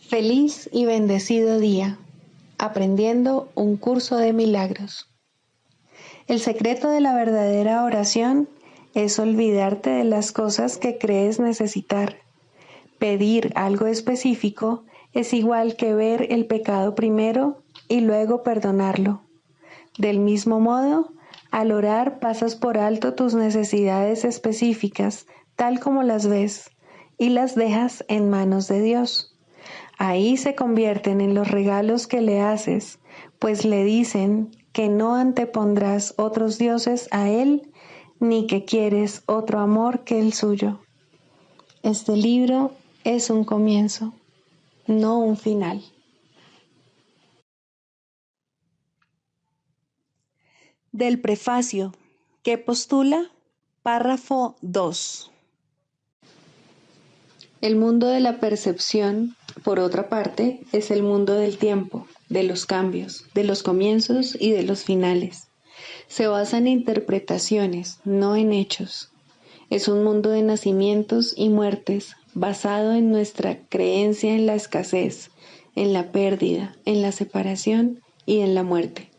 Feliz y bendecido día, aprendiendo un curso de milagros. El secreto de la verdadera oración es olvidarte de las cosas que crees necesitar. Pedir algo específico es igual que ver el pecado primero y luego perdonarlo. Del mismo modo, al orar pasas por alto tus necesidades específicas, tal como las ves, y las dejas en manos de Dios. Ahí se convierten en los regalos que le haces, pues le dicen que no antepondrás otros dioses a Él, ni que quieres otro amor que el suyo. Este libro es un comienzo, no un final. Del prefacio, que postula, párrafo 2. El mundo de la percepción, por otra parte, es el mundo del tiempo, de los cambios, de los comienzos y de los finales. Se basa en interpretaciones, no en hechos. Es un mundo de nacimientos y muertes, basado en nuestra creencia en la escasez, en la pérdida, en la separación y en la muerte.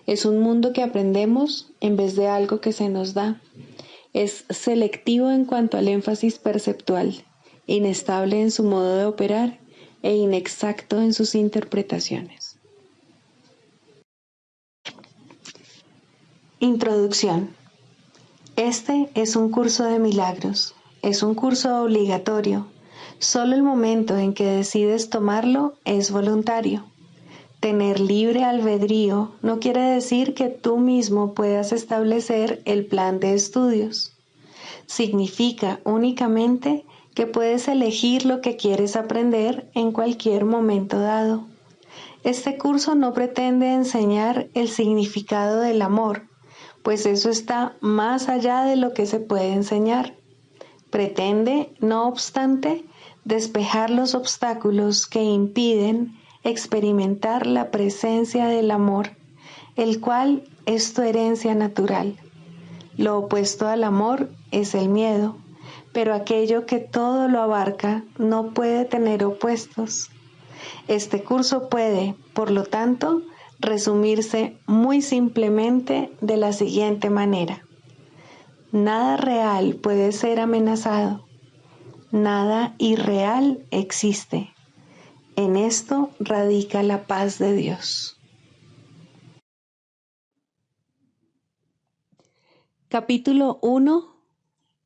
Es un mundo que aprendemos en vez de algo que se nos da. Es selectivo en cuanto al énfasis perceptual, inestable en su modo de operar e inexacto en sus interpretaciones. Introducción. Este es un curso de milagros. Es un curso obligatorio. Solo el momento en que decides tomarlo es voluntario. Tener libre albedrío no quiere decir que tú mismo puedas establecer el plan de estudios. Significa únicamente que puedes elegir lo que quieres aprender en cualquier momento dado. Este curso no pretende enseñar el significado del amor, pues eso está más allá de lo que se puede enseñar. Pretende, no obstante, despejar los obstáculos que impiden experimentar la presencia del amor, el cual es tu herencia natural. Lo opuesto al amor es el miedo, pero aquello que todo lo abarca no puede tener opuestos. Este curso puede, por lo tanto, resumirse muy simplemente de la siguiente manera. Nada real puede ser amenazado. Nada irreal existe. En esto radica la paz de Dios. Capítulo 1.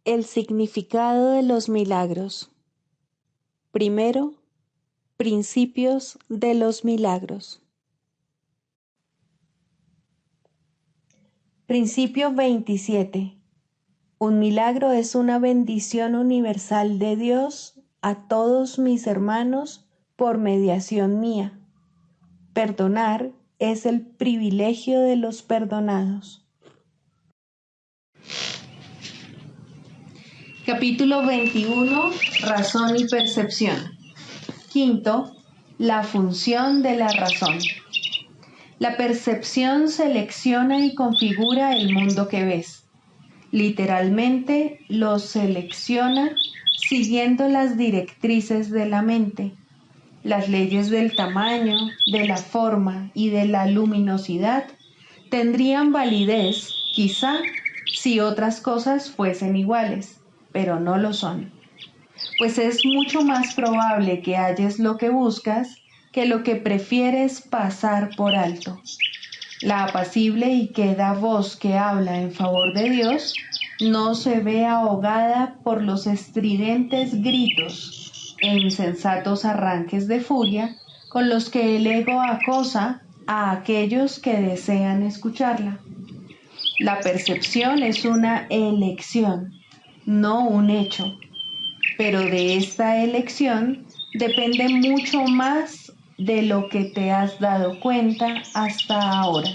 El significado de los milagros. Primero, principios de los milagros. Principio 27. Un milagro es una bendición universal de Dios a todos mis hermanos por mediación mía. Perdonar es el privilegio de los perdonados. Capítulo 21. Razón y percepción. Quinto, la función de la razón. La percepción selecciona y configura el mundo que ves. Literalmente lo selecciona siguiendo las directrices de la mente. Las leyes del tamaño, de la forma y de la luminosidad tendrían validez, quizá, si otras cosas fuesen iguales, pero no lo son. Pues es mucho más probable que halles lo que buscas que lo que prefieres pasar por alto. La apacible y queda voz que habla en favor de Dios no se ve ahogada por los estridentes gritos e insensatos arranques de furia con los que el ego acosa a aquellos que desean escucharla. La percepción es una elección, no un hecho, pero de esta elección depende mucho más de lo que te has dado cuenta hasta ahora.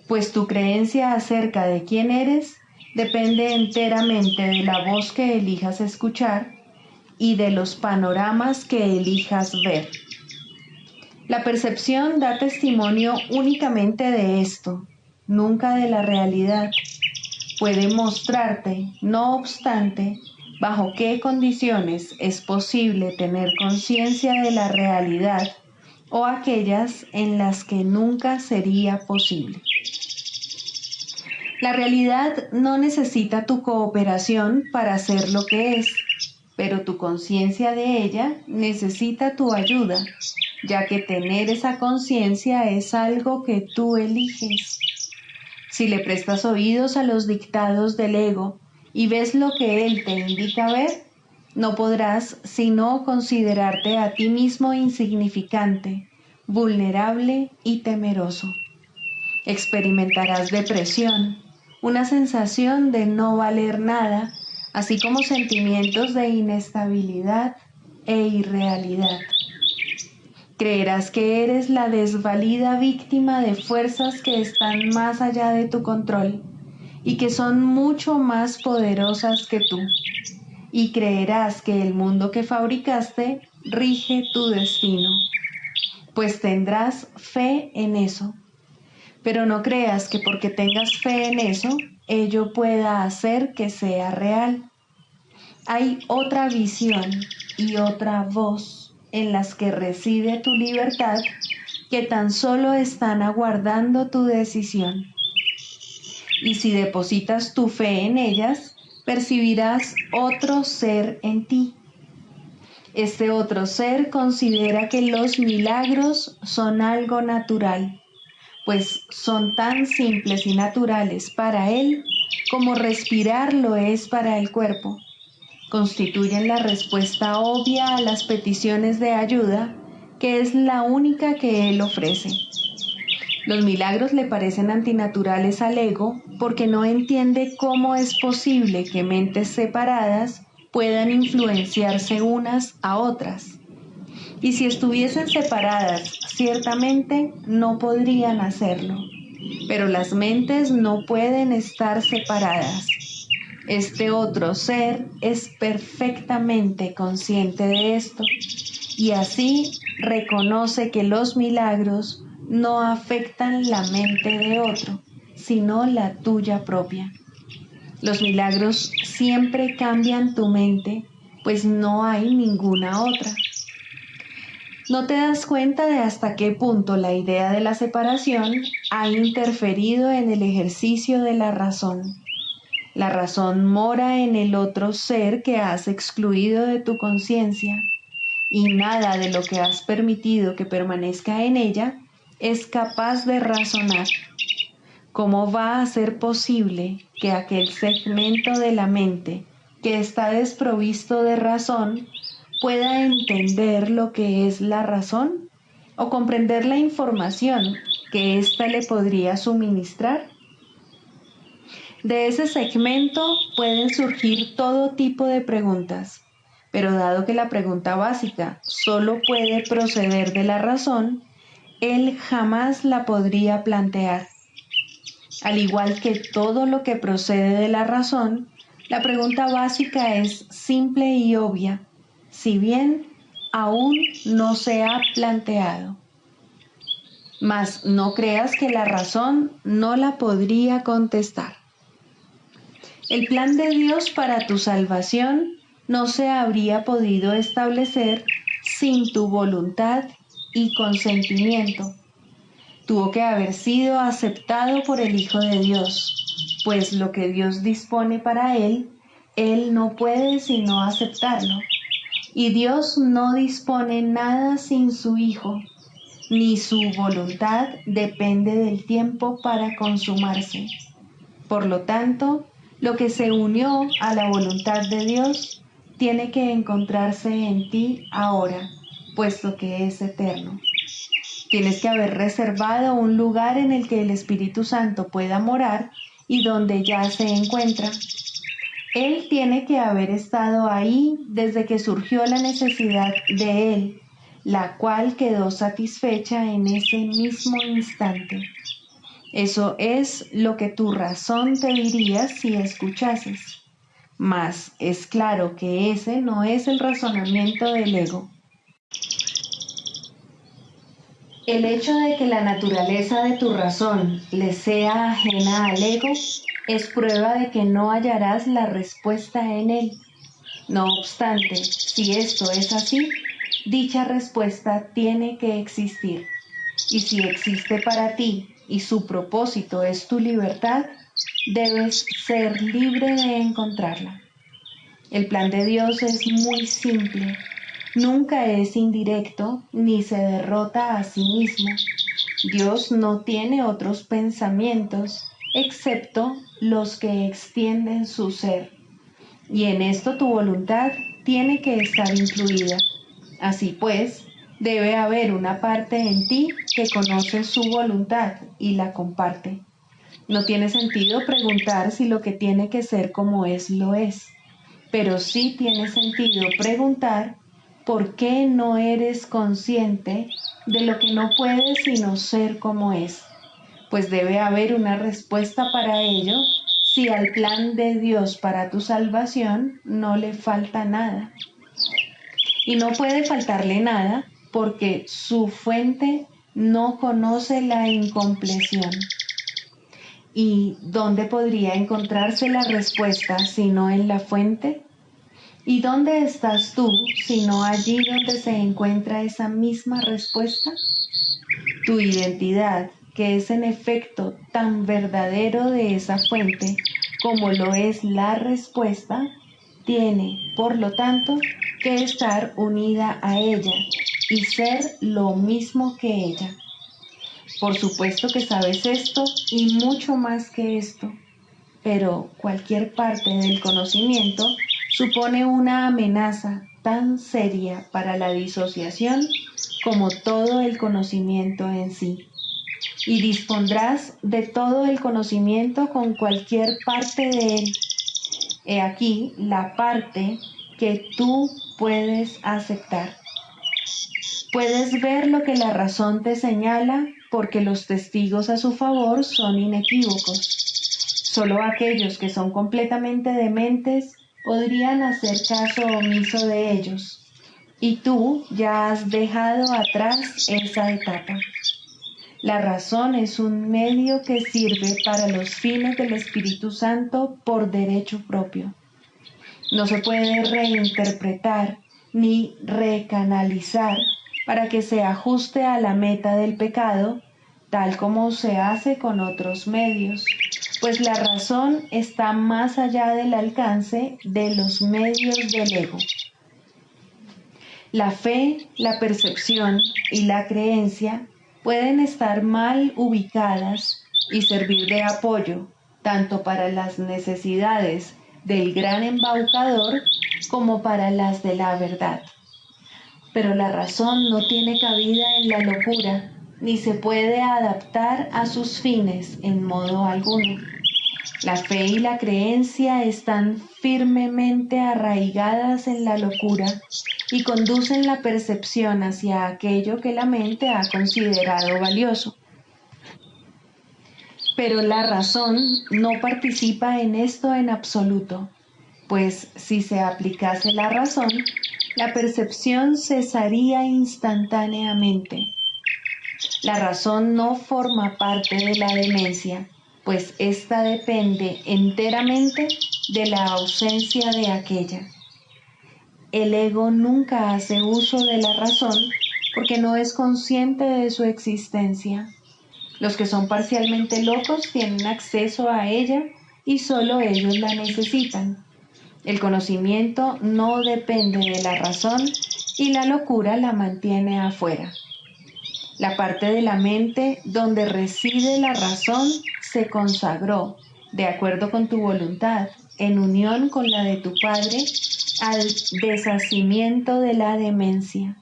Pues tu creencia acerca de quién eres depende enteramente de la voz que elijas escuchar y de los panoramas que elijas ver. La percepción da testimonio únicamente de esto, nunca de la realidad. Puede mostrarte, no obstante, bajo qué condiciones es posible tener conciencia de la realidad o aquellas en las que nunca sería posible. La realidad no necesita tu cooperación para ser lo que es, pero tu conciencia de ella necesita tu ayuda, ya que tener esa conciencia es algo que tú eliges. Si le prestas oídos a los dictados del ego y ves lo que él te indica ver, no podrás sino considerarte a ti mismo insignificante, vulnerable y temeroso. Experimentarás depresión, una sensación de no valer nada, así como sentimientos de inestabilidad e irrealidad. Creerás que eres la desvalida víctima de fuerzas que están más allá de tu control y que son mucho más poderosas que tú. Y creerás que el mundo que fabricaste rige tu destino, pues tendrás fe en eso. Pero no creas que porque tengas fe en eso, ello pueda hacer que sea real. Hay otra visión y otra voz en las que reside tu libertad, que tan solo están aguardando tu decisión. Y si depositas tu fe en ellas, percibirás otro ser en ti. Este otro ser considera que los milagros son algo natural, pues son tan simples y naturales para él como respirar lo es para el cuerpo. Constituyen la respuesta obvia a las peticiones de ayuda, que es la única que él ofrece. Los milagros le parecen antinaturales al ego porque no entiende cómo es posible que mentes separadas puedan influenciarse unas a otras. Y si estuviesen separadas, ciertamente no podrían hacerlo. Pero las mentes no pueden estar separadas. Este otro ser es perfectamente consciente de esto y así reconoce que los milagros no afectan la mente de otro, sino la tuya propia. Los milagros siempre cambian tu mente, pues no hay ninguna otra. No te das cuenta de hasta qué punto la idea de la separación ha interferido en el ejercicio de la razón. La razón mora en el otro ser que has excluido de tu conciencia, y nada de lo que has permitido que permanezca en ella es capaz de razonar. ¿Cómo va a ser posible que aquel segmento de la mente que está desprovisto de razón pueda entender lo que es la razón o comprender la información que ésta le podría suministrar? De ese segmento pueden surgir todo tipo de preguntas, pero dado que la pregunta básica solo puede proceder de la razón, él jamás la podría plantear. Al igual que todo lo que procede de la razón, la pregunta básica es simple y obvia, si bien aún no se ha planteado. Mas no creas que la razón no la podría contestar. El plan de Dios para tu salvación no se habría podido establecer sin tu voluntad y consentimiento. Tuvo que haber sido aceptado por el Hijo de Dios, pues lo que Dios dispone para él, él no puede sino aceptarlo. Y Dios no dispone nada sin su Hijo, ni su voluntad depende del tiempo para consumarse. Por lo tanto, lo que se unió a la voluntad de Dios tiene que encontrarse en ti ahora, puesto que es eterno. Tienes que haber reservado un lugar en el que el Espíritu Santo pueda morar y donde ya se encuentra. Él tiene que haber estado ahí desde que surgió la necesidad de Él, la cual quedó satisfecha en ese mismo instante. Eso es lo que tu razón te diría si escuchases. Mas es claro que ese no es el razonamiento del ego. El hecho de que la naturaleza de tu razón le sea ajena al ego es prueba de que no hallarás la respuesta en él. No obstante, si esto es así, dicha respuesta tiene que existir. Y si existe para ti y su propósito es tu libertad, debes ser libre de encontrarla. El plan de Dios es muy simple. Nunca es indirecto ni se derrota a sí mismo. Dios no tiene otros pensamientos excepto los que extienden su ser. Y en esto tu voluntad tiene que estar incluida. Así pues, debe haber una parte en ti que conoce su voluntad y la comparte. No tiene sentido preguntar si lo que tiene que ser como es, lo es. Pero sí tiene sentido preguntar por qué no eres consciente de lo que no puedes sino ser como es. Pues debe haber una respuesta para ello si al plan de Dios para tu salvación no le falta nada. Y no puede faltarle nada porque su fuente no conoce la incompleción. ¿Y dónde podría encontrarse la respuesta sino en la fuente? ¿Y dónde estás tú sino allí donde se encuentra esa misma respuesta? Tu identidad, que es en efecto tan verdadero de esa fuente como lo es la respuesta, tiene, por lo tanto, que estar unida a ella y ser lo mismo que ella. Por supuesto que sabes esto y mucho más que esto, pero cualquier parte del conocimiento supone una amenaza tan seria para la disociación como todo el conocimiento en sí. Y dispondrás de todo el conocimiento con cualquier parte de él. He aquí la parte que tú puedes aceptar. Puedes ver lo que la razón te señala porque los testigos a su favor son inequívocos. Solo aquellos que son completamente dementes podrían hacer caso omiso de ellos. Y tú ya has dejado atrás esa etapa. La razón es un medio que sirve para los fines del Espíritu Santo por derecho propio. No se puede reinterpretar ni recanalizar para que se ajuste a la meta del pecado, tal como se hace con otros medios, pues la razón está más allá del alcance de los medios del ego. La fe, la percepción y la creencia pueden estar mal ubicadas y servir de apoyo tanto para las necesidades del gran embaucador como para las de la verdad. Pero la razón no tiene cabida en la locura, ni se puede adaptar a sus fines en modo alguno. La fe y la creencia están firmemente arraigadas en la locura y conducen la percepción hacia aquello que la mente ha considerado valioso. Pero la razón no participa en esto en absoluto, pues si se aplicase la razón, la percepción cesaría instantáneamente. La razón no forma parte de la demencia, pues ésta depende enteramente de la ausencia de aquella. El ego nunca hace uso de la razón porque no es consciente de su existencia. Los que son parcialmente locos tienen acceso a ella y solo ellos la necesitan. El conocimiento no depende de la razón y la locura la mantiene afuera. La parte de la mente donde reside la razón se consagró, de acuerdo con tu voluntad, en unión con la de tu Padre, al deshacimiento de la demencia.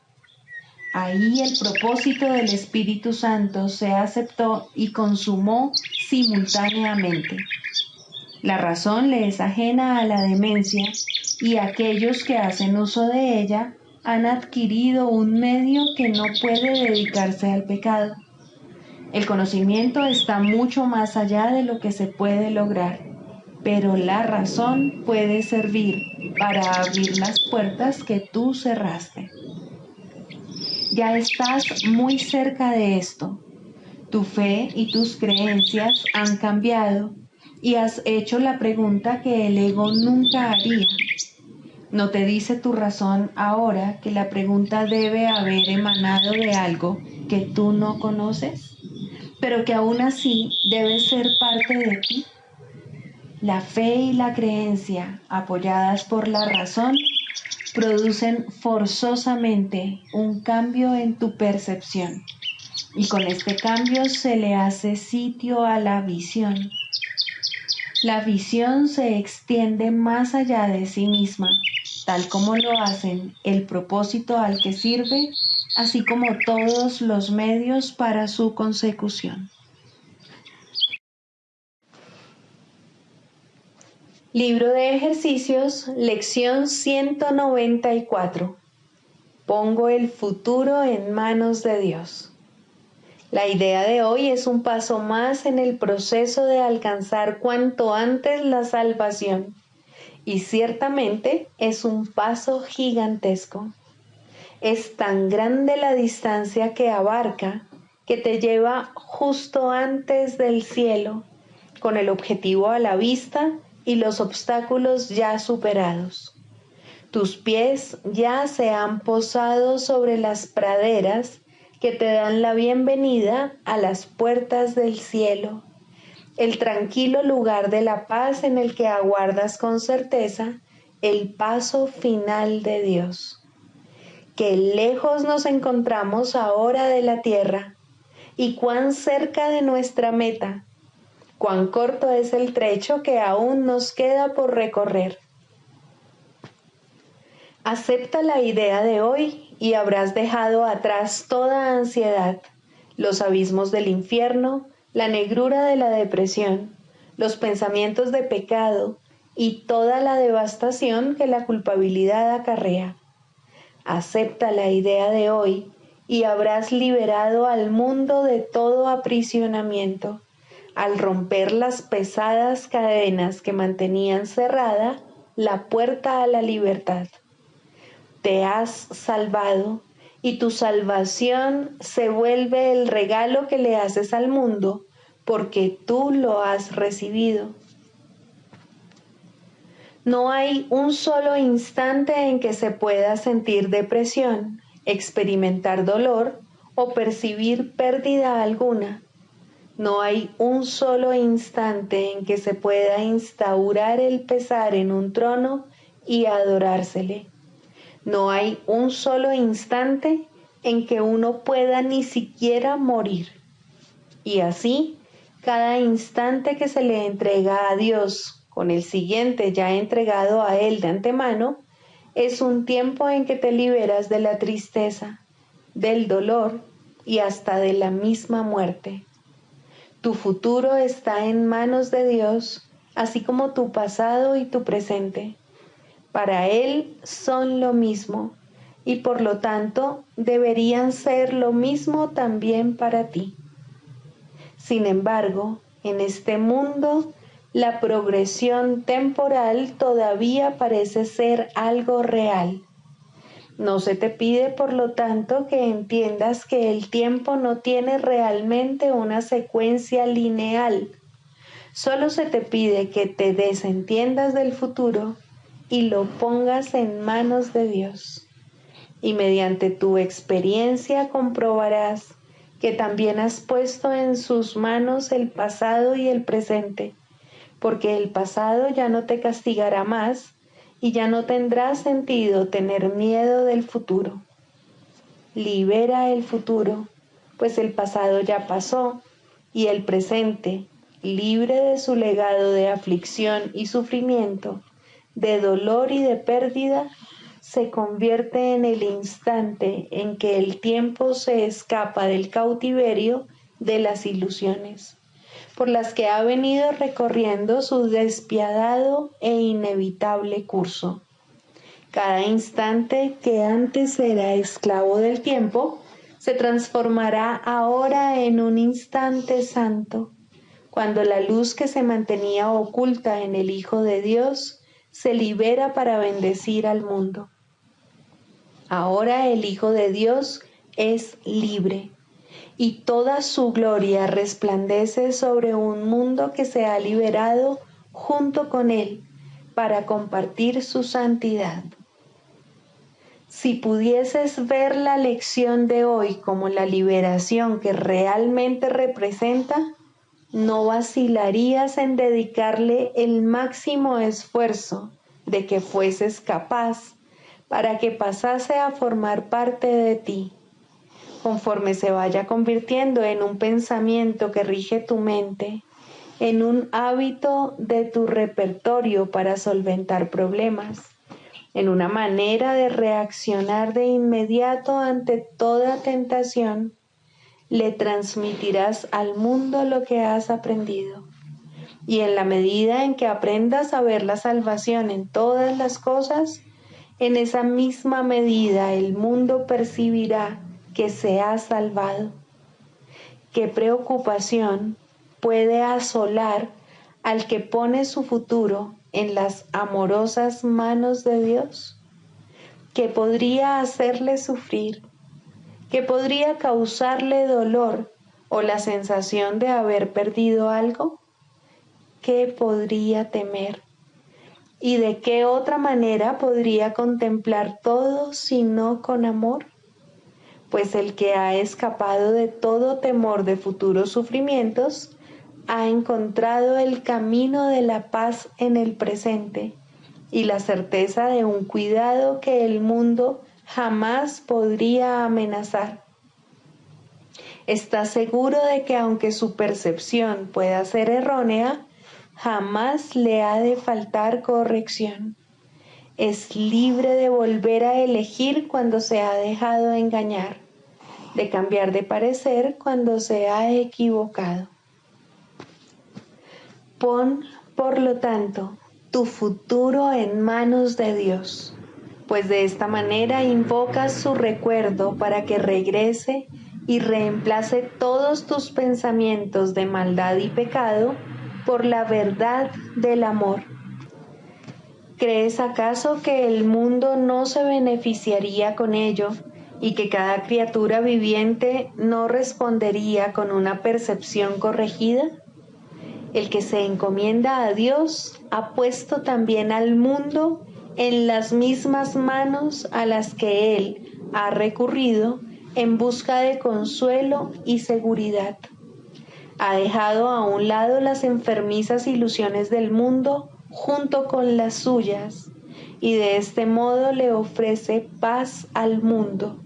Ahí el propósito del Espíritu Santo se aceptó y consumó simultáneamente. La razón le es ajena a la demencia y aquellos que hacen uso de ella han adquirido un medio que no puede dedicarse al pecado. El conocimiento está mucho más allá de lo que se puede lograr, pero la razón puede servir para abrir las puertas que tú cerraste. Ya estás muy cerca de esto. Tu fe y tus creencias han cambiado y has hecho la pregunta que el ego nunca haría. ¿No te dice tu razón ahora que la pregunta debe haber emanado de algo que tú no conoces, pero que aún así debe ser parte de ti? La fe y la creencia, apoyadas por la razón, producen forzosamente un cambio en tu percepción, y con este cambio se le hace sitio a la visión. La visión se extiende más allá de sí misma, tal como lo hacen el propósito al que sirve, así como todos los medios para su consecución. Libro de ejercicios, lección 194. Pongo el futuro en manos de Dios. La idea de hoy es un paso más en el proceso de alcanzar cuanto antes la salvación, y ciertamente es un paso gigantesco. Es tan grande la distancia que abarca que te lleva justo antes del cielo, con el objetivo a la vista y los obstáculos ya superados. Tus pies ya se han posado sobre las praderas que te dan la bienvenida a las puertas del cielo, el tranquilo lugar de la paz en el que aguardas con certeza el paso final de Dios. Qué lejos nos encontramos ahora de la tierra y cuán cerca de nuestra meta. Cuán corto es el trecho que aún nos queda por recorrer. Acepta la idea de hoy y habrás dejado atrás toda ansiedad, los abismos del infierno, la negrura de la depresión, los pensamientos de pecado y toda la devastación que la culpabilidad acarrea. Acepta la idea de hoy y habrás liberado al mundo de todo aprisionamiento, al romper las pesadas cadenas que mantenían cerrada la puerta a la libertad. Te has salvado y tu salvación se vuelve el regalo que le haces al mundo porque tú lo has recibido. No hay un solo instante en que se pueda sentir depresión, experimentar dolor o percibir pérdida alguna. No hay un solo instante en que se pueda instaurar el pesar en un trono y adorársele. No hay un solo instante en que uno pueda ni siquiera morir. Y así, cada instante que se le entrega a Dios, con el siguiente ya entregado a Él de antemano, es un tiempo en que te liberas de la tristeza, del dolor y hasta de la misma muerte. Tu futuro está en manos de Dios, así como tu pasado y tu presente. Para Él son lo mismo y por lo tanto deberían ser lo mismo también para ti. Sin embargo, en este mundo, la progresión temporal todavía parece ser algo real. No se te pide, por lo tanto, que entiendas que el tiempo no tiene realmente una secuencia lineal. Solo se te pide que te desentiendas del futuro y lo pongas en manos de Dios. Y mediante tu experiencia comprobarás que también has puesto en sus manos el pasado y el presente, porque el pasado ya no te castigará más y ya no tendrá sentido tener miedo del futuro. Libera el futuro, pues el pasado ya pasó y el presente, libre de su legado de aflicción y sufrimiento, de dolor y de pérdida, se convierte en el instante en que el tiempo se escapa del cautiverio de las ilusiones, por las que ha venido recorriendo su despiadado e inevitable curso. Cada instante que antes era esclavo del tiempo, se transformará ahora en un instante santo, cuando la luz que se mantenía oculta en el Hijo de Dios se libera para bendecir al mundo. Ahora el Hijo de Dios es libre y toda su gloria resplandece sobre un mundo que se ha liberado junto con Él para compartir su santidad. Si pudieses ver la lección de hoy como la liberación que realmente representa, no vacilarías en dedicarle el máximo esfuerzo de que fueses capaz para que pasase a formar parte de ti, conforme se vaya convirtiendo en un pensamiento que rige tu mente, en un hábito de tu repertorio para solventar problemas, en una manera de reaccionar de inmediato ante toda tentación. Le transmitirás al mundo lo que has aprendido. Y en la medida en que aprendas a ver la salvación en todas las cosas, en esa misma medida el mundo percibirá que se ha salvado. ¿Qué preocupación puede asolar al que pone su futuro en las amorosas manos de Dios? ¿Qué podría hacerle sufrir? ¿Qué podría causarle dolor o la sensación de haber perdido algo? ¿Qué podría temer? ¿Y de qué otra manera podría contemplar todo sino con amor? Pues el que ha escapado de todo temor de futuros sufrimientos, ha encontrado el camino de la paz en el presente y la certeza de un cuidado que el mundo jamás podría amenazar. Está seguro de que aunque su percepción pueda ser errónea, jamás le ha de faltar corrección. Es libre de volver a elegir cuando se ha dejado engañar, de cambiar de parecer cuando se ha equivocado. Pon, por lo tanto, tu futuro en manos de Dios, pues de esta manera invocas su recuerdo para que regrese y reemplace todos tus pensamientos de maldad y pecado por la verdad del amor. ¿Crees acaso que el mundo no se beneficiaría con ello y que cada criatura viviente no respondería con una percepción corregida? El que se encomienda a Dios ha puesto también al mundo en las mismas manos a las que Él ha recurrido en busca de consuelo y seguridad. Ha dejado a un lado las enfermizas ilusiones del mundo junto con las suyas, y de este modo le ofrece paz al mundo,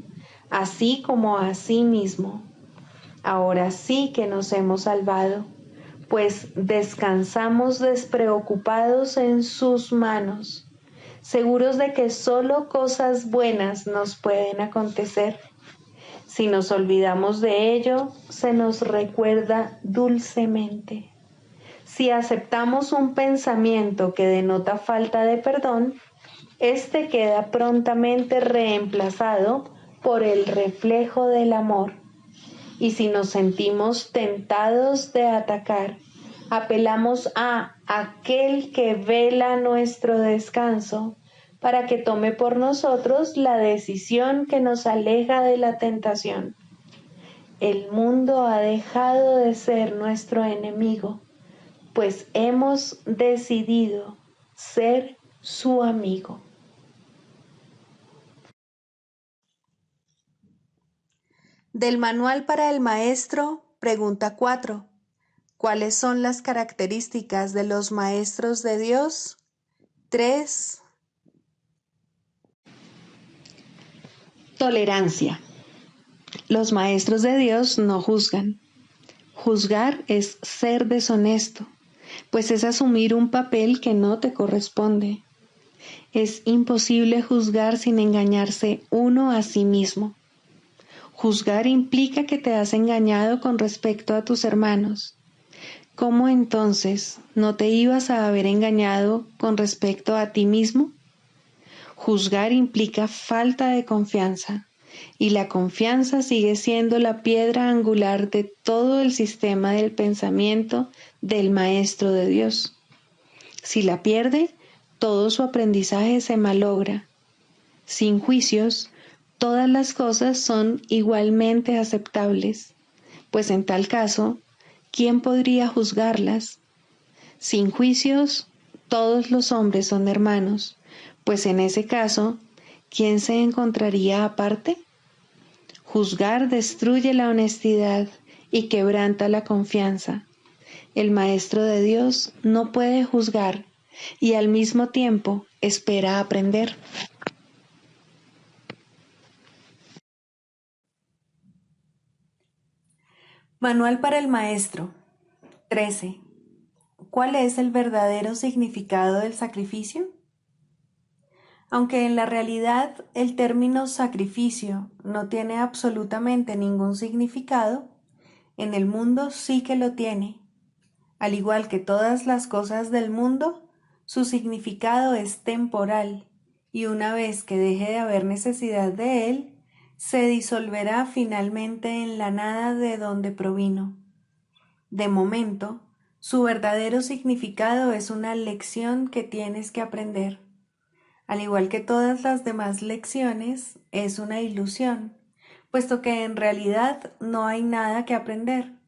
así como a sí mismo. Ahora sí que nos hemos salvado, pues descansamos despreocupados en sus manos, seguros de que solo cosas buenas nos pueden acontecer. Si nos olvidamos de ello, se nos recuerda dulcemente. Si aceptamos un pensamiento que denota falta de perdón, éste queda prontamente reemplazado por el reflejo del amor. Y si nos sentimos tentados de atacar, apelamos a aquel que vela nuestro descanso para que tome por nosotros la decisión que nos aleja de la tentación. El mundo ha dejado de ser nuestro enemigo, pues hemos decidido ser su amigo. Del Manual para el Maestro, pregunta 4. ¿Cuáles son las características de los maestros de Dios? 3. Tolerancia. Los maestros de Dios no juzgan. Juzgar es ser deshonesto, pues es asumir un papel que no te corresponde. Es imposible juzgar sin engañarse uno a sí mismo. Juzgar implica que te has engañado con respecto a tus hermanos. ¿Cómo entonces no te ibas a haber engañado con respecto a ti mismo? Juzgar implica falta de confianza, y la confianza sigue siendo la piedra angular de todo el sistema del pensamiento del Maestro de Dios. Si la pierde, todo su aprendizaje se malogra. Sin juicios, todas las cosas son igualmente aceptables, pues en tal caso, ¿quién podría juzgarlas? Sin juicios, todos los hombres son hermanos, pues en ese caso, ¿quién se encontraría aparte? Juzgar destruye la honestidad y quebranta la confianza. El Maestro de Dios no puede juzgar y al mismo tiempo espera aprender. Manual para el Maestro. 13. ¿Cuál es el verdadero significado del sacrificio? Aunque en la realidad el término sacrificio no tiene absolutamente ningún significado, en el mundo sí que lo tiene. Al igual que todas las cosas del mundo, su significado es temporal y una vez que deje de haber necesidad de él, se disolverá finalmente en la nada de donde provino. De momento, su verdadero significado es una lección que tienes que aprender. Al igual que todas las demás lecciones, es una ilusión, puesto que en realidad no hay nada que aprender.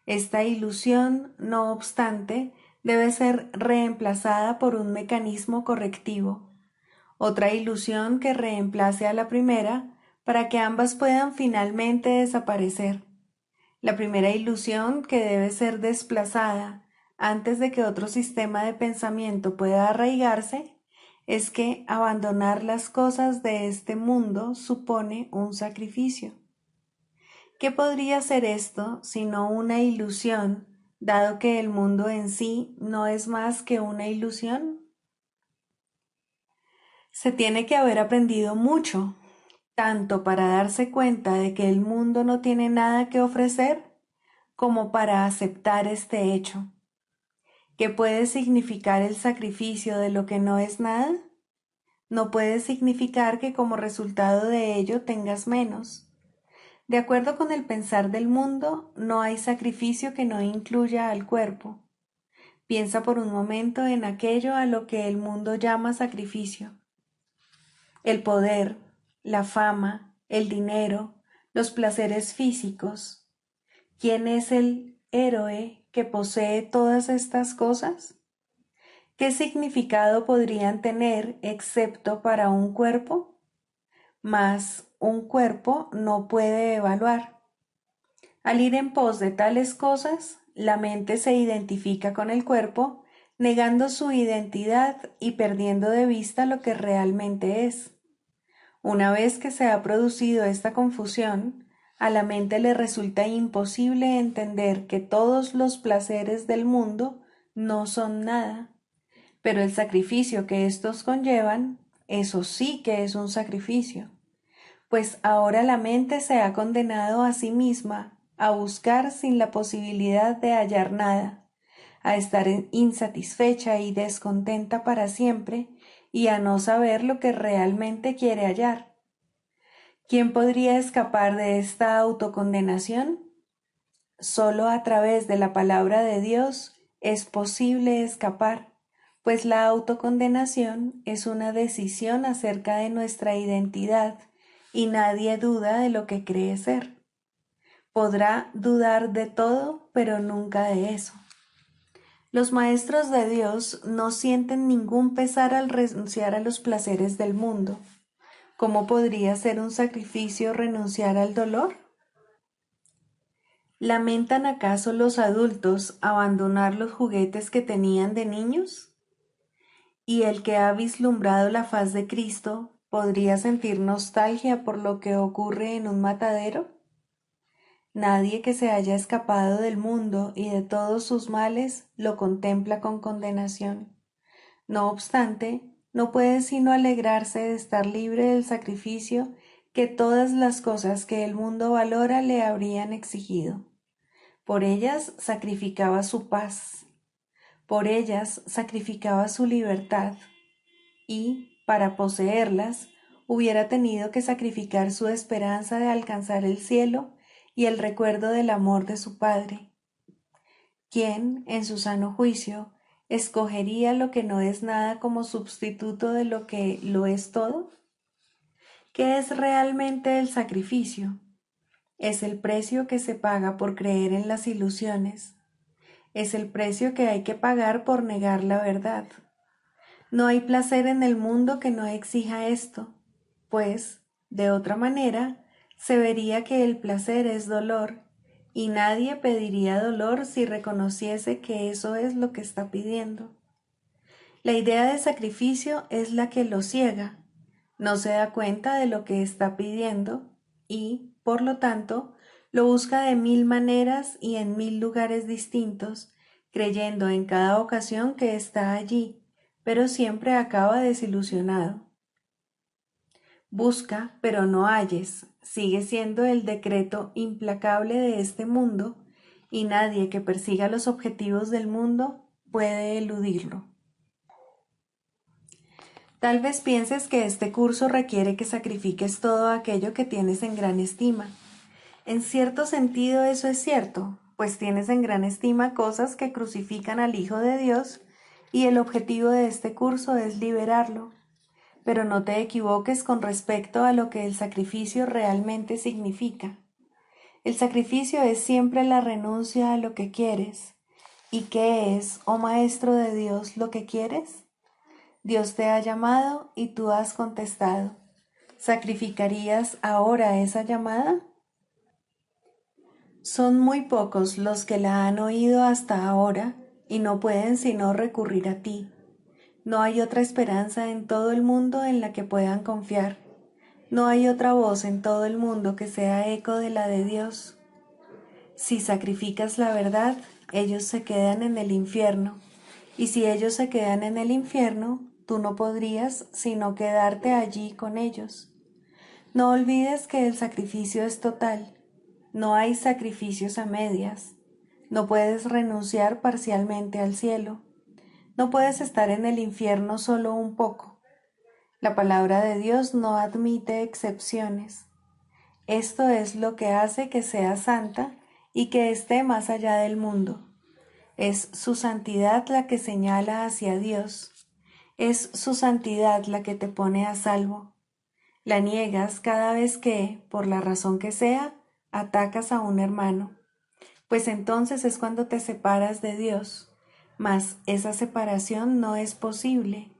Esta ilusión, no obstante, debe ser reemplazada por un mecanismo correctivo, otra ilusión que reemplace a la primera para que ambas puedan finalmente desaparecer. La primera ilusión que debe ser desplazada antes de que otro sistema de pensamiento pueda arraigarse es que abandonar las cosas de este mundo supone un sacrificio. ¿Qué podría ser esto sino una ilusión, dado que el mundo en sí no es más que una ilusión? Se tiene que haber aprendido mucho, tanto para darse cuenta de que el mundo no tiene nada que ofrecer, como para aceptar este hecho. ¿Qué puede significar el sacrificio de lo que no es nada? No puede significar que como resultado de ello tengas menos. De acuerdo con el pensar del mundo, no hay sacrificio que no incluya al cuerpo. Piensa por un momento en aquello a lo que el mundo llama sacrificio. El poder, la fama, el dinero, los placeres físicos. ¿Quién es el héroe que posee todas estas cosas? ¿Qué significado podrían tener excepto para un cuerpo? Mas un cuerpo no puede evaluar. Al ir en pos de tales cosas, la mente se identifica con el cuerpo, negando su identidad y perdiendo de vista lo que realmente es. Una vez que se ha producido esta confusión, a la mente le resulta imposible entender que todos los placeres del mundo no son nada, pero el sacrificio que estos conllevan, eso sí que es un sacrificio, pues ahora la mente se ha condenado a sí misma a buscar sin la posibilidad de hallar nada, a estar insatisfecha y descontenta para siempre y a no saber lo que realmente quiere hallar. ¿Quién podría escapar de esta autocondenación? Solo a través de la palabra de Dios es posible escapar, pues la autocondenación es una decisión acerca de nuestra identidad y nadie duda de lo que cree ser. Podrá dudar de todo, pero nunca de eso. Los maestros de Dios no sienten ningún pesar al renunciar a los placeres del mundo. ¿Cómo podría ser un sacrificio renunciar al dolor? ¿Lamentan acaso los adultos abandonar los juguetes que tenían de niños? ¿Y el que ha vislumbrado la faz de Cristo podría sentir nostalgia por lo que ocurre en un matadero? Nadie que se haya escapado del mundo y de todos sus males lo contempla con condenación. No obstante, no puede sino alegrarse de estar libre del sacrificio que todas las cosas que el mundo valora le habrían exigido. Por ellas sacrificaba su paz, por ellas sacrificaba su libertad y, para poseerlas, hubiera tenido que sacrificar su esperanza de alcanzar el cielo y el recuerdo del amor de su Padre. ¿Quién, en su sano juicio, escogería lo que no es nada como sustituto de lo que lo es todo? ¿Qué es realmente el sacrificio? Es el precio que se paga por creer en las ilusiones. Es el precio que hay que pagar por negar la verdad. No hay placer en el mundo que no exija esto. pues, de otra manera, se vería que el placer es dolor, y nadie pediría dolor si reconociese que eso es lo que está pidiendo. La idea de sacrificio es la que lo ciega, no se da cuenta de lo que está pidiendo y, por lo tanto, lo busca de 1000 maneras y en 1000 lugares distintos, creyendo en cada ocasión que está allí, pero siempre acaba desilusionado. Busca, pero no halles, sigue siendo el decreto implacable de este mundo, y nadie que persiga los objetivos del mundo puede eludirlo. Tal vez pienses que este curso requiere que sacrifiques todo aquello que tienes en gran estima. En cierto sentido eso es cierto, pues tienes en gran estima cosas que crucifican al Hijo de Dios, y el objetivo de este curso es liberarlo. Pero no te equivoques con respecto a lo que el sacrificio realmente significa. El sacrificio es siempre la renuncia a lo que quieres. ¿Y qué es, oh Maestro de Dios, lo que quieres? Dios te ha llamado y tú has contestado. ¿Sacrificarías ahora esa llamada? Son muy pocos los que la han oído hasta ahora y no pueden sino recurrir a ti. No hay otra esperanza en todo el mundo en la que puedan confiar. No hay otra voz en todo el mundo que sea eco de la de Dios. Si sacrificas la verdad, ellos se quedan en el infierno. Y si ellos se quedan en el infierno, tú no podrías sino quedarte allí con ellos. No olvides que el sacrificio es total. No hay sacrificios a medias. No puedes renunciar parcialmente al cielo. No puedes estar en el infierno solo un poco. La palabra de Dios no admite excepciones. Esto es lo que hace que sea santa y que esté más allá del mundo. Es su santidad la que señala hacia Dios. Es su santidad la que te pone a salvo. La niegas cada vez que, por la razón que sea, atacas a un hermano, pues entonces es cuando te separas de Dios. Mas esa separación no es posible.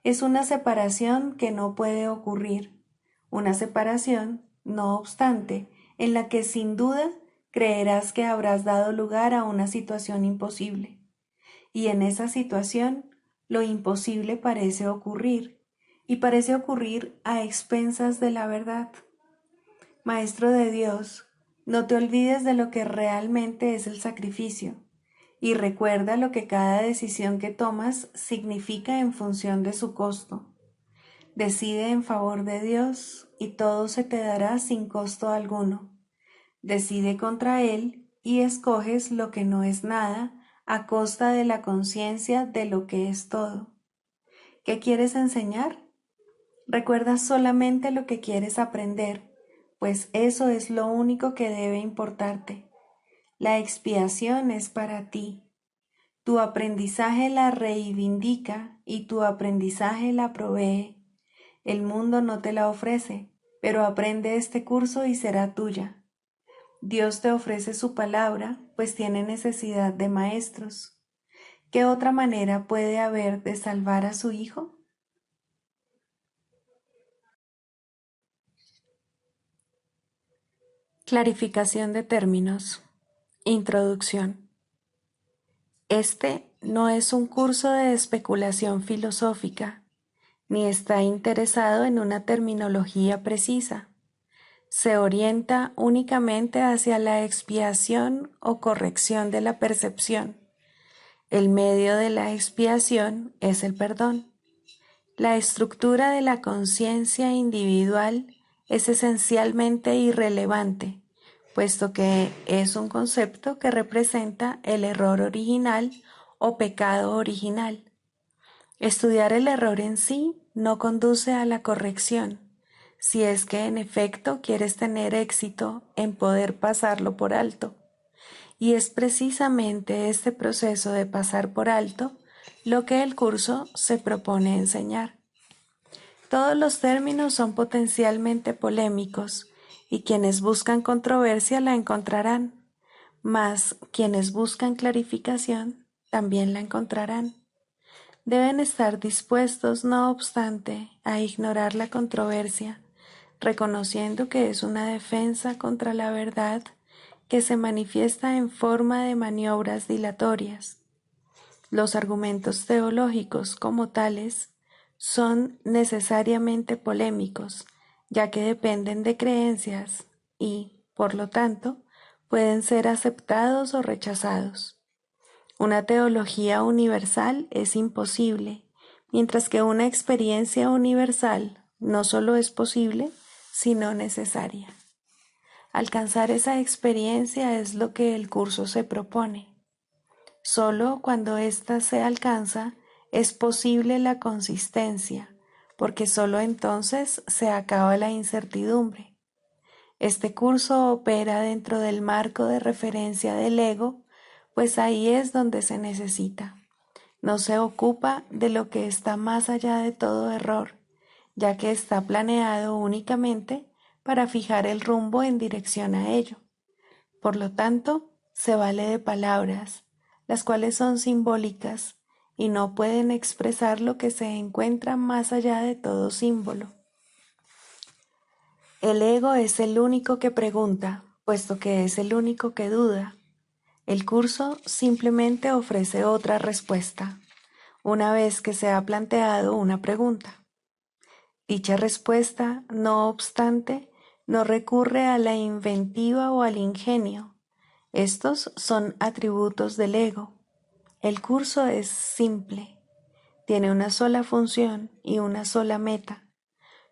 Es una separación que no puede ocurrir. Una separación, no obstante, en la que sin duda creerás que habrás dado lugar a una situación imposible. Y en esa situación, lo imposible parece ocurrir, y parece ocurrir a expensas de la verdad. Maestro de Dios, no te olvides de lo que realmente es el sacrificio, y recuerda lo que cada decisión que tomas significa en función de su costo. Decide en favor de Dios y todo se te dará sin costo alguno. Decide contra Él y escoges lo que no es nada a costa de la conciencia de lo que es todo. ¿Qué quieres enseñar? Recuerda solamente lo que quieres aprender, pues eso es lo único que debe importarte. La expiación es para ti. Tu aprendizaje la reivindica y tu aprendizaje la provee. El mundo no te la ofrece, pero aprende este curso y será tuya. Dios te ofrece su palabra, pues tiene necesidad de maestros. ¿Qué otra manera puede haber de salvar a su Hijo? Clarificación de términos. Introducción. Este no es un curso de especulación filosófica, ni está interesado en una terminología precisa. Se orienta únicamente hacia la expiación o corrección de la percepción. El medio de la expiación es el perdón. La estructura de la conciencia individual es esencialmente irrelevante, puesto que es un concepto que representa el error original o pecado original. Estudiar el error en sí no conduce a la corrección, si es que en efecto quieres tener éxito en poder pasarlo por alto. Y es precisamente este proceso de pasar por alto lo que el curso se propone enseñar. Todos los términos son potencialmente polémicos y quienes buscan controversia la encontrarán, mas quienes buscan clarificación también la encontrarán. Deben estar dispuestos, no obstante, a ignorar la controversia, reconociendo que es una defensa contra la verdad que se manifiesta en forma de maniobras dilatorias. Los argumentos teológicos como tales son necesariamente polémicos, ya que dependen de creencias y, por lo tanto, pueden ser aceptados o rechazados. Una teología universal es imposible, mientras que una experiencia universal no solo es posible, sino necesaria. Alcanzar esa experiencia es lo que el curso se propone. Solo cuando ésta se alcanza es posible la consistencia, porque solo entonces se acaba la incertidumbre. Este curso opera dentro del marco de referencia del ego, pues ahí es donde se necesita. No se ocupa de lo que está más allá de todo error, ya que está planeado únicamente para fijar el rumbo en dirección a ello. Por lo tanto, se vale de palabras, las cuales son simbólicas y no pueden expresar lo que se encuentra más allá de todo símbolo. El ego es el único que pregunta, puesto que es el único que duda. El curso simplemente ofrece otra respuesta, una vez que se ha planteado una pregunta. Dicha respuesta, no obstante, no recurre a la inventiva o al ingenio. Estos son atributos del ego. El curso es simple, tiene una sola función y una sola meta.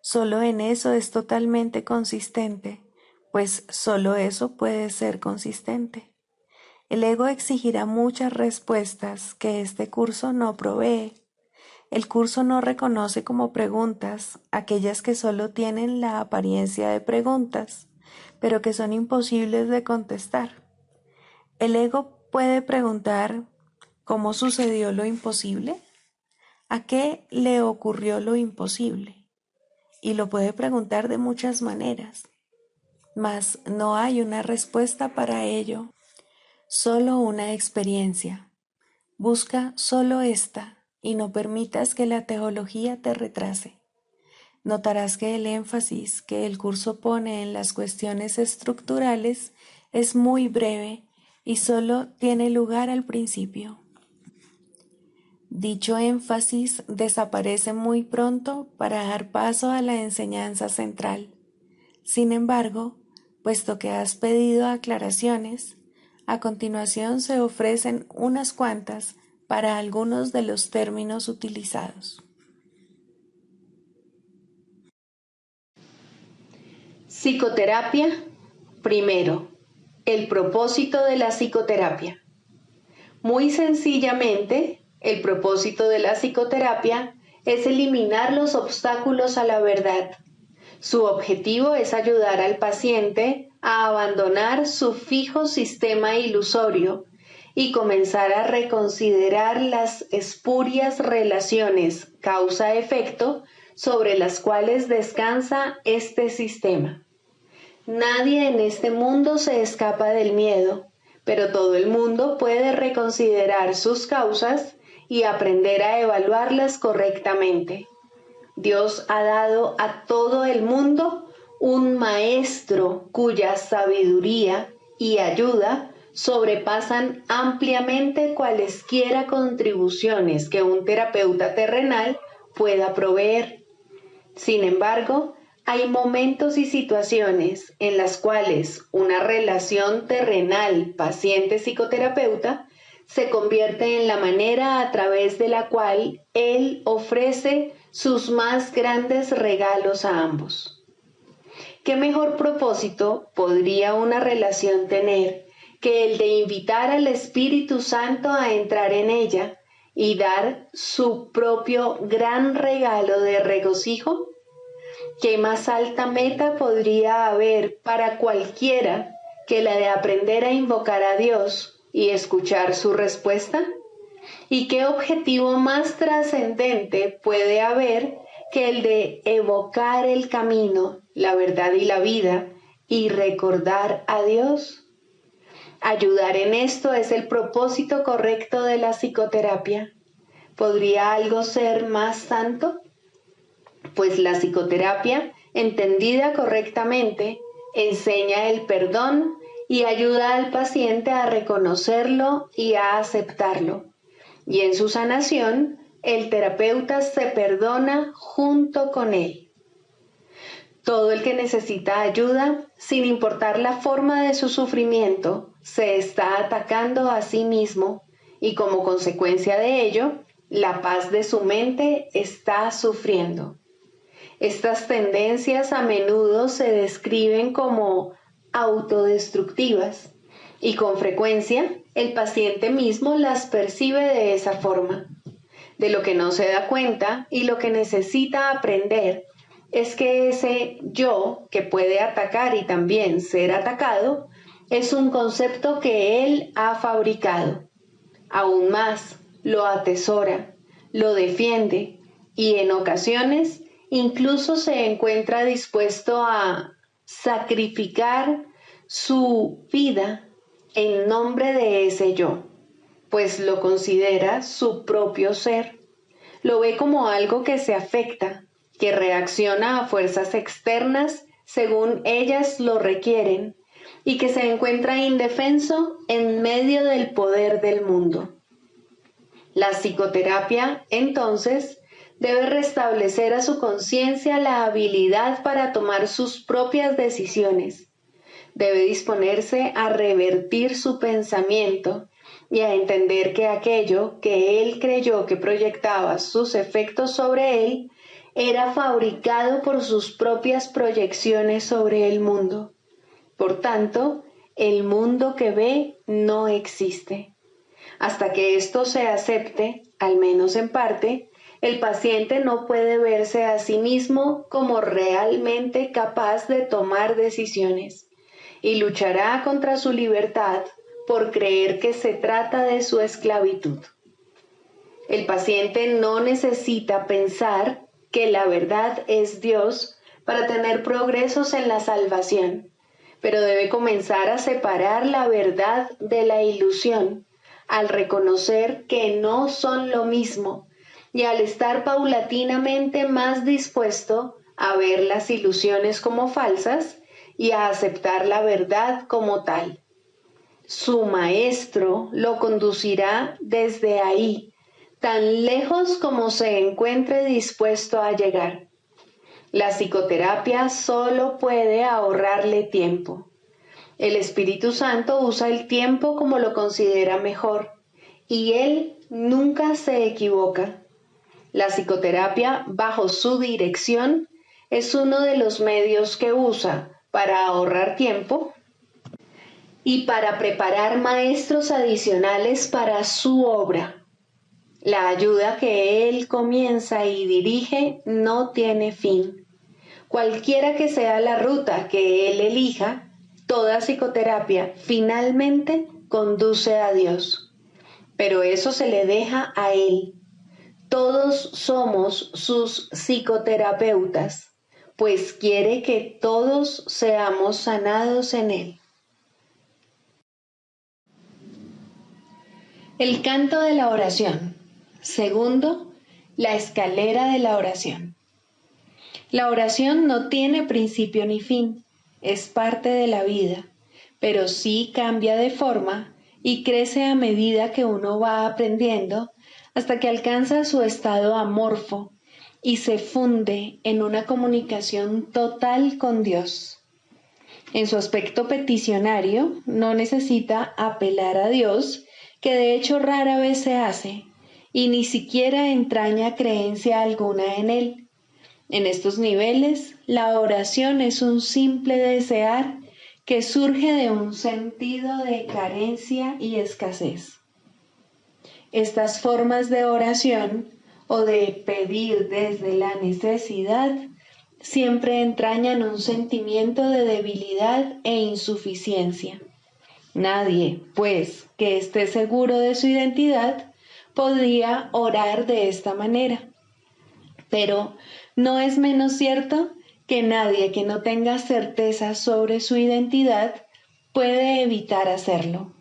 Solo en eso es totalmente consistente, pues solo eso puede ser consistente. El ego exigirá muchas respuestas que este curso no provee. El curso no reconoce como preguntas aquellas que solo tienen la apariencia de preguntas, pero que son imposibles de contestar. El ego puede preguntar ¿cómo sucedió lo imposible? ¿A qué le ocurrió lo imposible? Y lo puede preguntar de muchas maneras, mas no hay una respuesta para ello, solo una experiencia. Busca solo esta y no permitas que la teología te retrase. Notarás que el énfasis que el curso pone en las cuestiones estructurales es muy breve y solo tiene lugar al principio. Dicho énfasis desaparece muy pronto para dar paso a la enseñanza central. Sin embargo, puesto que has pedido aclaraciones, a continuación se ofrecen unas cuantas para algunos de los términos utilizados. Psicoterapia. Primero, el propósito de la psicoterapia. Muy sencillamente, el propósito de la psicoterapia es eliminar los obstáculos a la verdad. Su objetivo es ayudar al paciente a abandonar su fijo sistema ilusorio y comenzar a reconsiderar las espurias relaciones causa-efecto sobre las cuales descansa este sistema. Nadie en este mundo se escapa del miedo, pero todo el mundo puede reconsiderar sus causas y aprender a evaluarlas correctamente. Dios ha dado a todo el mundo un maestro cuya sabiduría y ayuda sobrepasan ampliamente cualesquiera contribuciones que un terapeuta terrenal pueda proveer. Sin embargo, hay momentos y situaciones en las cuales una relación terrenal paciente-psicoterapeuta se convierte en la manera a través de la cual él ofrece sus más grandes regalos a ambos. ¿Qué mejor propósito podría una relación tener que el de invitar al Espíritu Santo a entrar en ella y dar su propio gran regalo de regocijo? ¿Qué más alta meta podría haber para cualquiera que la de aprender a invocar a Dios y escuchar su respuesta? ¿Y qué objetivo más trascendente puede haber que el de evocar el camino, la verdad y la vida y recordar a Dios? Ayudar en esto es el propósito correcto de la psicoterapia. ¿Podría algo ser más santo? Pues la psicoterapia Entendida correctamente, enseña el perdón y ayuda al paciente a reconocerlo y a aceptarlo. Y en su sanación, el terapeuta se perdona junto con él. Todo el que necesita ayuda, sin importar la forma de su sufrimiento, se está atacando a sí mismo y como consecuencia de ello, la paz de su mente está sufriendo. Estas tendencias a menudo se describen como autodestructivas y con frecuencia el paciente mismo las percibe de esa forma. De lo que no se da cuenta y lo que necesita aprender es que ese yo que puede atacar y también ser atacado es un concepto que él ha fabricado. Aún más, lo atesora, lo defiende y en ocasiones incluso se encuentra dispuesto a sacrificar su vida en nombre de ese yo, pues lo considera su propio ser. Lo ve como algo que se afecta, que reacciona a fuerzas externas según ellas lo requieren y que se encuentra indefenso en medio del poder del mundo. La psicoterapia, entonces, debe restablecer a su conciencia la habilidad para tomar sus propias decisiones. Debe disponerse a revertir su pensamiento y a entender que aquello que él creyó que proyectaba sus efectos sobre él era fabricado por sus propias proyecciones sobre el mundo. Por tanto, el mundo que ve no existe. Hasta que esto se acepte, al menos en parte, el paciente no puede verse a sí mismo como realmente capaz de tomar decisiones y luchará contra su libertad por creer que se trata de su esclavitud. El paciente no necesita pensar que la verdad es Dios para tener progresos en la salvación, pero debe comenzar a separar la verdad de la ilusión al reconocer que no son lo mismo y al estar paulatinamente más dispuesto a ver las ilusiones como falsas y a aceptar la verdad como tal. Su maestro lo conducirá desde ahí, tan lejos como se encuentre dispuesto a llegar. La psicoterapia solo puede ahorrarle tiempo. El Espíritu Santo usa el tiempo como lo considera mejor, y Él nunca se equivoca. La psicoterapia, bajo su dirección, es uno de los medios que usa para ahorrar tiempo y para preparar maestros adicionales para su obra. La ayuda que Él comienza y dirige no tiene fin. Cualquiera que sea la ruta que Él elija, toda psicoterapia finalmente conduce a Dios. Pero eso se le deja a Él. Todos somos sus psicoterapeutas, pues quiere que todos seamos sanados en Él. El canto de la oración. Segundo, la escalera de la oración. La oración no tiene principio ni fin, es parte de la vida, pero sí cambia de forma y crece a medida que uno va aprendiendo hasta que alcanza su estado amorfo y se funde en una comunicación total con Dios. En su aspecto peticionario, no necesita apelar a Dios, que de hecho rara vez se hace, y ni siquiera entraña creencia alguna en Él. En estos niveles, la oración es un simple desear que surge de un sentido de carencia y escasez. Estas formas de oración o de pedir desde la necesidad siempre entrañan un sentimiento de debilidad e insuficiencia. Nadie, pues, que esté seguro de su identidad, podría orar de esta manera. Pero no es menos cierto que nadie que no tenga certeza sobre su identidad puede evitar hacerlo.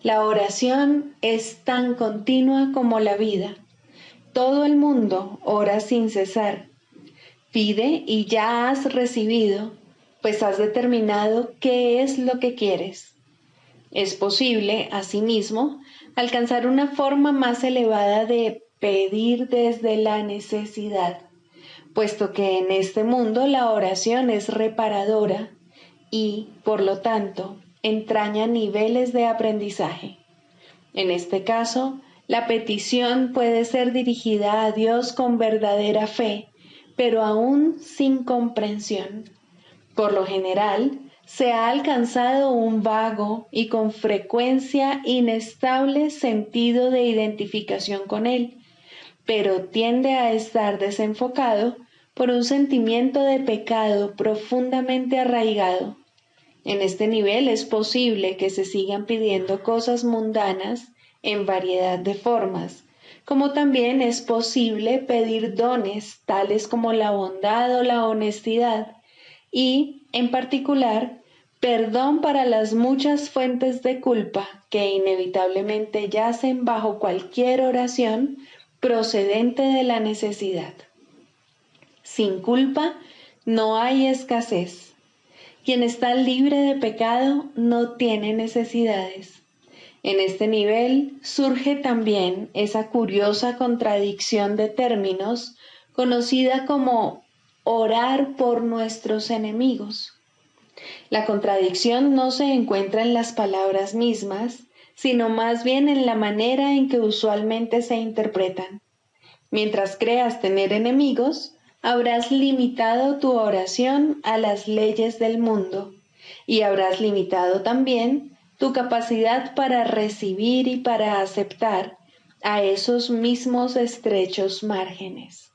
La oración es tan continua como la vida. Todo el mundo ora sin cesar. Pide y ya has recibido, pues has determinado qué es lo que quieres. Es posible, asimismo, alcanzar una forma más elevada de pedir desde la necesidad, puesto que en este mundo la oración es reparadora y, por lo tanto, entraña niveles de aprendizaje. En este caso, la petición puede ser dirigida a Dios con verdadera fe, pero aún sin comprensión. Por lo general, se ha alcanzado un vago y con frecuencia inestable sentido de identificación con Él, pero tiende a estar desenfocado por un sentimiento de pecado profundamente arraigado. En este nivel es posible que se sigan pidiendo cosas mundanas en variedad de formas, como también es posible pedir dones tales como la bondad o la honestidad y, en particular, perdón para las muchas fuentes de culpa que inevitablemente yacen bajo cualquier oración procedente de la necesidad. Sin culpa no hay escasez. Quien está libre de pecado no tiene necesidades. En este nivel surge también esa curiosa contradicción de términos conocida como orar por nuestros enemigos. La contradicción no se encuentra en las palabras mismas, sino más bien en la manera en que usualmente se interpretan. Mientras creas tener enemigos, habrás limitado tu oración a las leyes del mundo y habrás limitado también tu capacidad para recibir y para aceptar a esos mismos estrechos márgenes.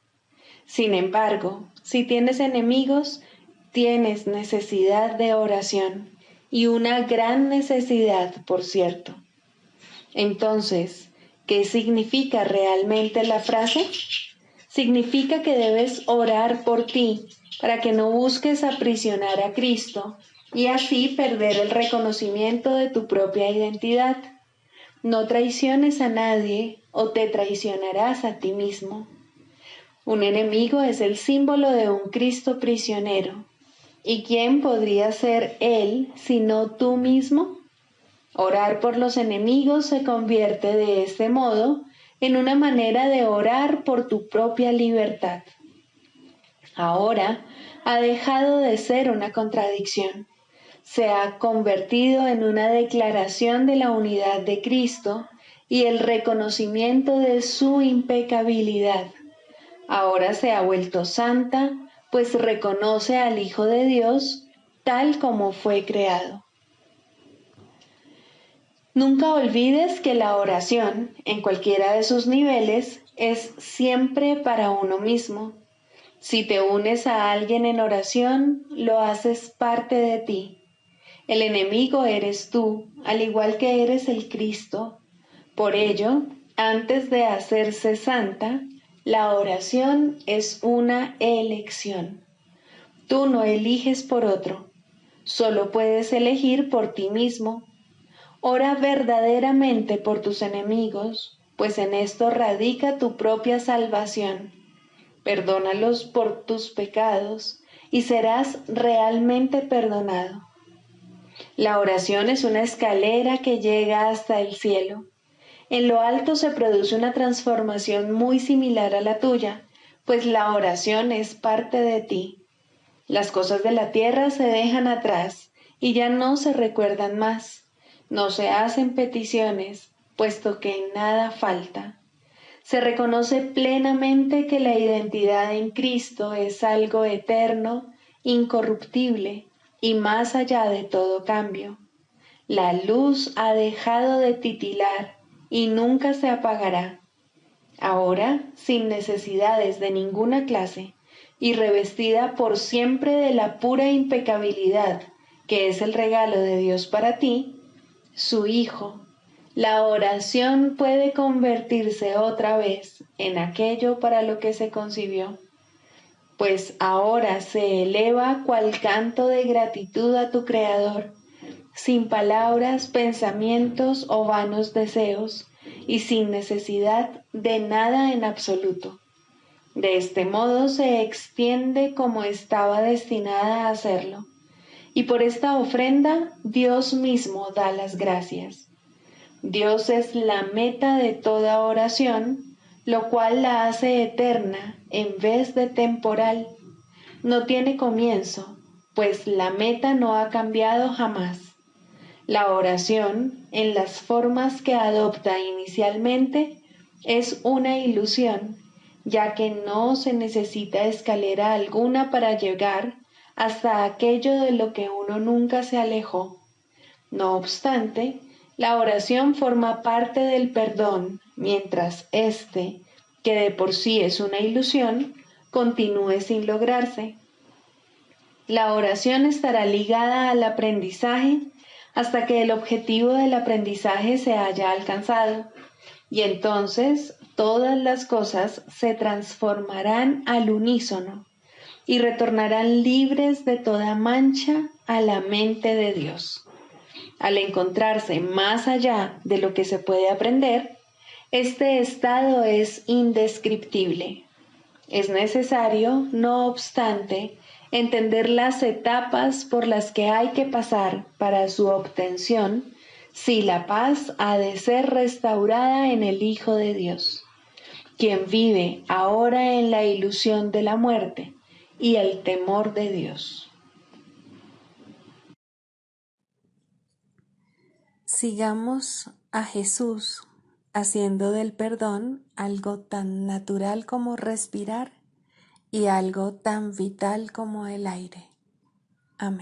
Sin embargo, si tienes enemigos, tienes necesidad de oración y una gran necesidad, por cierto. Entonces, ¿qué significa realmente la frase? Significa que debes orar por ti para que no busques aprisionar a Cristo y así perder el reconocimiento de tu propia identidad. No traiciones a nadie o te traicionarás a ti mismo. Un enemigo es el símbolo de un Cristo prisionero. ¿Y quién podría ser él sino tú mismo? Orar por los enemigos se convierte de este modo en una manera de orar por tu propia libertad. Ahora ha dejado de ser una contradicción. Se ha convertido en una declaración de la unidad de Cristo y el reconocimiento de su impecabilidad. Ahora se ha vuelto santa, pues reconoce al Hijo de Dios tal como fue creado. Nunca olvides que la oración, en cualquiera de sus niveles, es siempre para uno mismo. Si te unes a alguien en oración, lo haces parte de ti. El enemigo eres tú, al igual que eres el Cristo. Por ello, antes de hacerse santa, la oración es una elección. Tú no eliges por otro, solo puedes elegir por ti mismo. Ora verdaderamente por tus enemigos, pues en esto radica tu propia salvación. Perdónalos por tus pecados y serás realmente perdonado. La oración es una escalera que llega hasta el cielo. En lo alto se produce una transformación muy similar a la tuya, pues la oración es parte de ti. Las cosas de la tierra se dejan atrás y ya no se recuerdan más. No se hacen peticiones, puesto que nada falta. Se reconoce plenamente que la identidad en Cristo es algo eterno, incorruptible y más allá de todo cambio. La luz ha dejado de titilar y nunca se apagará. Ahora, sin necesidades de ninguna clase y revestida por siempre de la pura impecabilidad que es el regalo de Dios para ti, su Hijo, la oración puede convertirse otra vez en aquello para lo que se concibió, pues ahora se eleva cual canto de gratitud a tu Creador, sin palabras, pensamientos o vanos deseos, y sin necesidad de nada en absoluto. De este modo se extiende como estaba destinada a hacerlo. Y por esta ofrenda Dios mismo da las gracias. Dios es la meta de toda oración, lo cual la hace eterna en vez de temporal. No tiene comienzo, pues la meta no ha cambiado jamás. La oración, en las formas que adopta inicialmente, es una ilusión, ya que no se necesita escalera alguna para llegar hasta aquello de lo que uno nunca se alejó. No obstante, la oración forma parte del perdón, mientras éste, que de por sí es una ilusión, continúe sin lograrse. La oración estará ligada al aprendizaje hasta que el objetivo del aprendizaje se haya alcanzado, y entonces todas las cosas se transformarán al unísono y retornarán libres de toda mancha a la mente de Dios. Al encontrarse más allá de lo que se puede aprender, este estado es indescriptible. Es necesario, no obstante, entender las etapas por las que hay que pasar para su obtención, si la paz ha de ser restaurada en el Hijo de Dios, quien vive ahora en la ilusión de la muerte y el temor de Dios. Sigamos a Jesús haciendo del perdón algo tan natural como respirar y algo tan vital como el aire. Amén.